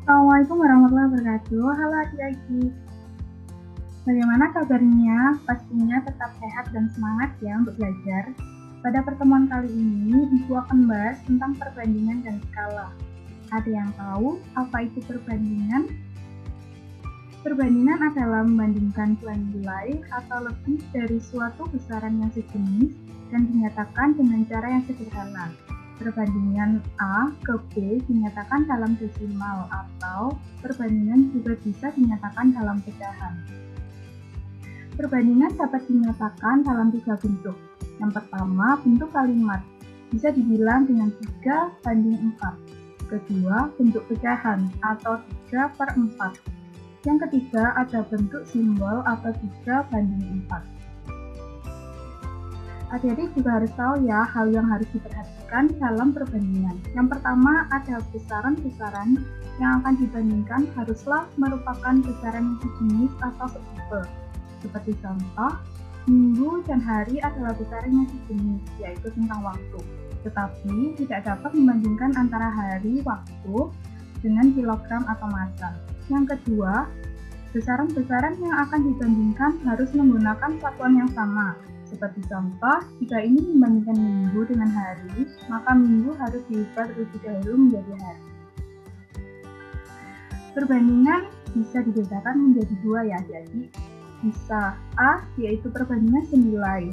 Assalamualaikum warahmatullahi wabarakatuh. Halo adik-adik. Bagaimana kabarnya? Pastinya tetap sehat dan semangat ya untuk belajar. Pada pertemuan kali ini, Ibu akan bahas tentang perbandingan dan skala. Ada yang tahu apa itu perbandingan? Perbandingan adalah membandingkan dua nilai atau lebih dari suatu besaran yang sejenis dan dinyatakan dengan cara yang sederhana. Perbandingan A ke B dinyatakan dalam desimal atau perbandingan juga bisa dinyatakan dalam pecahan. Perbandingan dapat dinyatakan dalam tiga bentuk. Yang pertama, bentuk kalimat. Bisa dibilang dengan 3 banding 4. Kedua, bentuk pecahan atau 3/4. Yang ketiga, ada bentuk simbol atau 3 banding 4. Adik-adik juga harus tahu ya hal yang harus diperhatikan dalam perbandingan. Yang pertama, ada besaran-besaran yang akan dibandingkan haruslah merupakan besaran yang sejenis atau setipe. Seperti contoh, minggu dan hari adalah besaran yang sejenis, yaitu tentang waktu. Tetapi tidak dapat membandingkan antara hari, waktu, dengan kilogram atau massa. Yang kedua, besaran-besaran yang akan dibandingkan harus menggunakan satuan yang sama. Seperti contoh, jika ini membandingkan minggu dengan hari, maka minggu harus diubah terlebih dahulu menjadi hari. Perbandingan bisa dibedakan menjadi dua ya adik-adik. Bisa A, yaitu perbandingan senilai.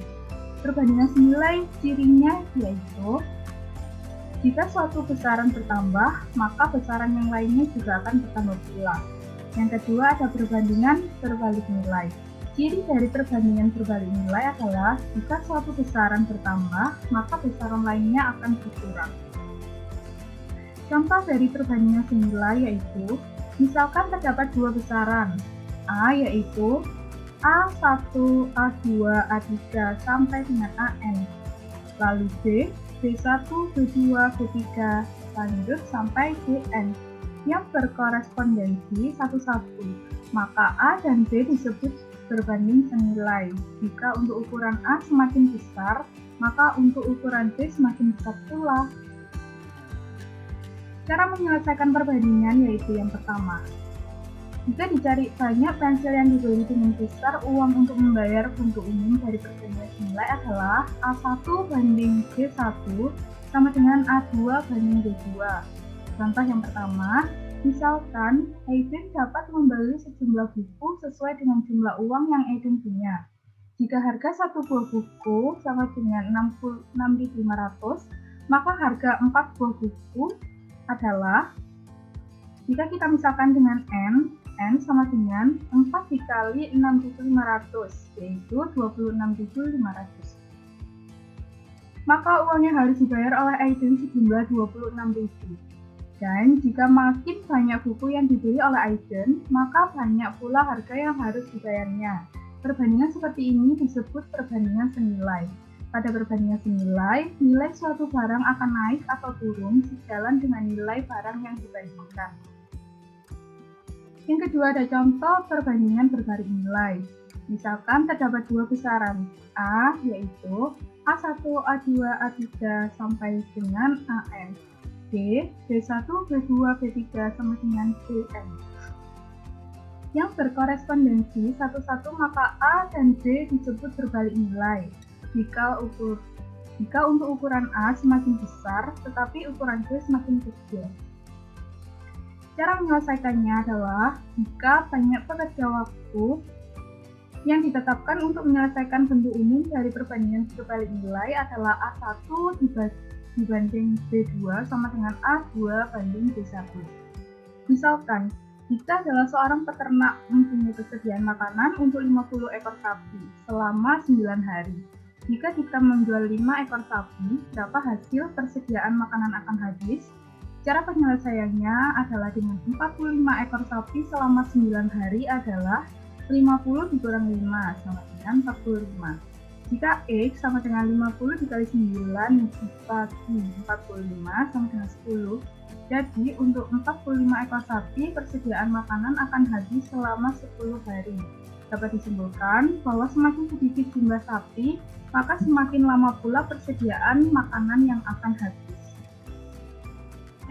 Perbandingan senilai cirinya yaitu jika suatu besaran bertambah, maka besaran yang lainnya juga akan bertambah pula. Yang kedua ada perbandingan berbalik nilai. Ciri dari perbandingan berbalik nilai adalah jika suatu besaran bertambah, maka besaran lainnya akan berkurang. Contoh dari perbandingan senilai yaitu, misalkan terdapat dua besaran, A yaitu A1, A2, A3 sampai dengan AN, lalu B, B1, B2, B3, lanjut sampai Dn, yang berkorespondensi satu-satu, maka A dan B disebut berbanding senilai. Jika untuk ukuran A semakin besar, maka untuk ukuran B semakin besar pula. Cara menyelesaikan perbandingan yaitu yang pertama, jika dicari banyak pensil yang dibeli dengan besar, uang untuk membayar bentuk umum dari perbandingan senilai adalah A1 banding B1 sama dengan A2 banding B2. Contoh yang pertama, misalkan Aiden dapat membeli sejumlah buku sesuai dengan jumlah uang yang Aiden punya. Jika harga satu buah buku sama dengan 6.500, maka harga 4 buah buku adalah, jika kita misalkan dengan N sama dengan 4 dikali 6.500, yaitu 26.500. Maka uang yang harus dibayar oleh Aiden sejumlah 26.000. Dan jika makin banyak buku yang dibeli oleh Aiden, maka banyak pula harga yang harus dibayarnya. Perbandingan seperti ini disebut perbandingan senilai. Pada perbandingan senilai, nilai suatu barang akan naik atau turun sejalan dengan nilai barang yang dibandingkan. Yang kedua ada contoh perbandingan berbalik nilai. Misalkan terdapat dua besaran, A yaitu A1, A2, A3 sampai dengan AN. B, B1, B2, B3 sama dengan Bn. Yang berkorespondensi satu-satu, maka A dan B disebut berbalik nilai. Jika untuk ukuran A semakin besar, tetapi ukuran B semakin kecil. Cara menyelesaikannya adalah jika banyak pekerja waktu yang ditetapkan untuk menyelesaikan bentuk umum dari perbandingan berbalik nilai adalah A1 dibanding B2 sama dengan A2 banding B1. Misalkan, jika adalah seorang peternak mempunyai persediaan makanan untuk 50 ekor sapi selama 9 hari. Jika kita menjual 5 ekor sapi, berapa hasil persediaan makanan akan habis? Cara penyelesaiannya adalah dengan 45 ekor sapi selama 9 hari adalah 50 dikurang 5 sama dengan 45. Jika X sama dengan 50 dikali 9 dibagi 45 sama dengan 10. Jadi untuk 45 ekor sapi persediaan makanan akan habis selama 10 hari. Dapat disimpulkan bahwa semakin sedikit jumlah sapi, maka semakin lama pula persediaan makanan yang akan habis.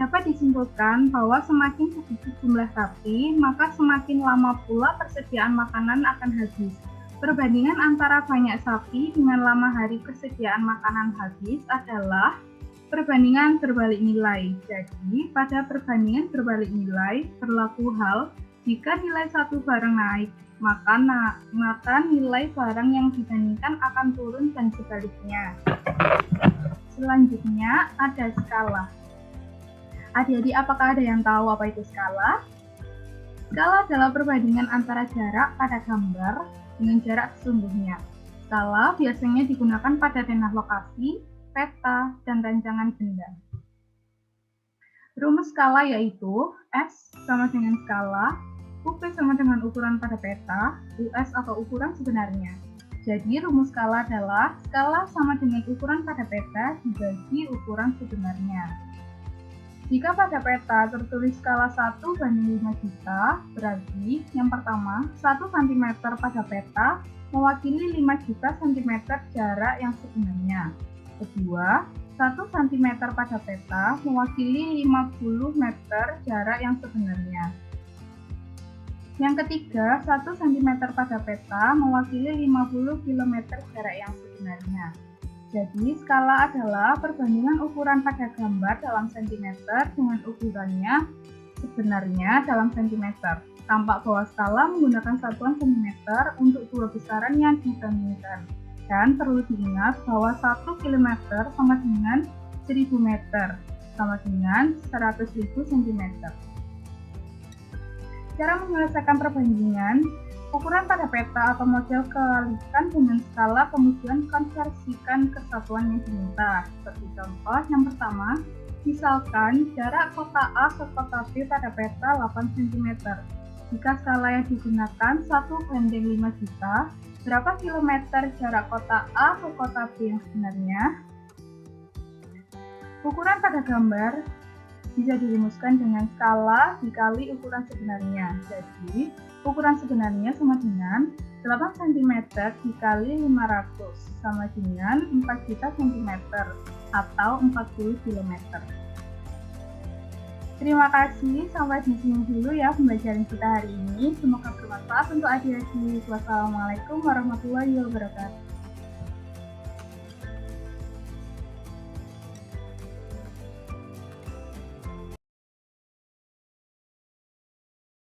Dapat disimpulkan bahwa semakin sedikit jumlah sapi, maka semakin lama pula persediaan makanan akan habis. Perbandingan antara banyak sapi dengan lama hari persediaan makanan habis adalah perbandingan berbalik nilai. Jadi, pada perbandingan berbalik nilai berlaku hal jika nilai satu barang naik, maka nilai barang yang dibandingkan akan turun dan sebaliknya. Selanjutnya ada skala. Adik-adik, apakah ada yang tahu apa itu skala? Skala adalah perbandingan antara jarak pada gambar dengan jarak sesungguhnya. Skala biasanya digunakan pada denah lokasi, peta, dan rancangan benda. Rumus skala yaitu S sama dengan skala, UP sama dengan ukuran pada peta, US atau ukuran sebenarnya. Jadi rumus skala adalah skala sama dengan ukuran pada peta dibagi ukuran sebenarnya. Jika pada peta tertulis skala 1:5 juta, berarti yang pertama, 1 cm pada peta mewakili 5 juta cm jarak yang sebenarnya. Kedua, 1 cm pada peta mewakili 50 meter jarak yang sebenarnya. Yang ketiga, 1 cm pada peta mewakili 50 km jarak yang sebenarnya. Jadi, skala adalah perbandingan ukuran pada gambar dalam sentimeter dengan ukurannya sebenarnya dalam sentimeter. Tampak bahwa skala menggunakan satuan sentimeter untuk dua besaran yang dibandingkan. Dan perlu diingat bahwa 1 km sama dengan 1000 meter, sama dengan 100.000 cm. Cara menyelesaikan perbandingan, ukuran pada peta atau model kalikan dengan skala, kemudian konversikan ke satuan yang diminta. Seperti contoh yang pertama, misalkan jarak kota A ke kota B pada peta 8 cm. Jika skala yang digunakan 1:5 juta, berapa kilometer jarak kota A ke kota B yang sebenarnya? Ukuran pada gambar bisa dirumuskan dengan skala dikali ukuran sebenarnya. Jadi, ukuran sebenarnya sama dengan 8 cm dikali 500 sama dengan 4 juta cm atau 40 km. Terima kasih, sampai di sini dulu ya pembelajaran kita hari ini. Semoga bermanfaat untuk adik-adik. Wassalamualaikum warahmatullahi wabarakatuh.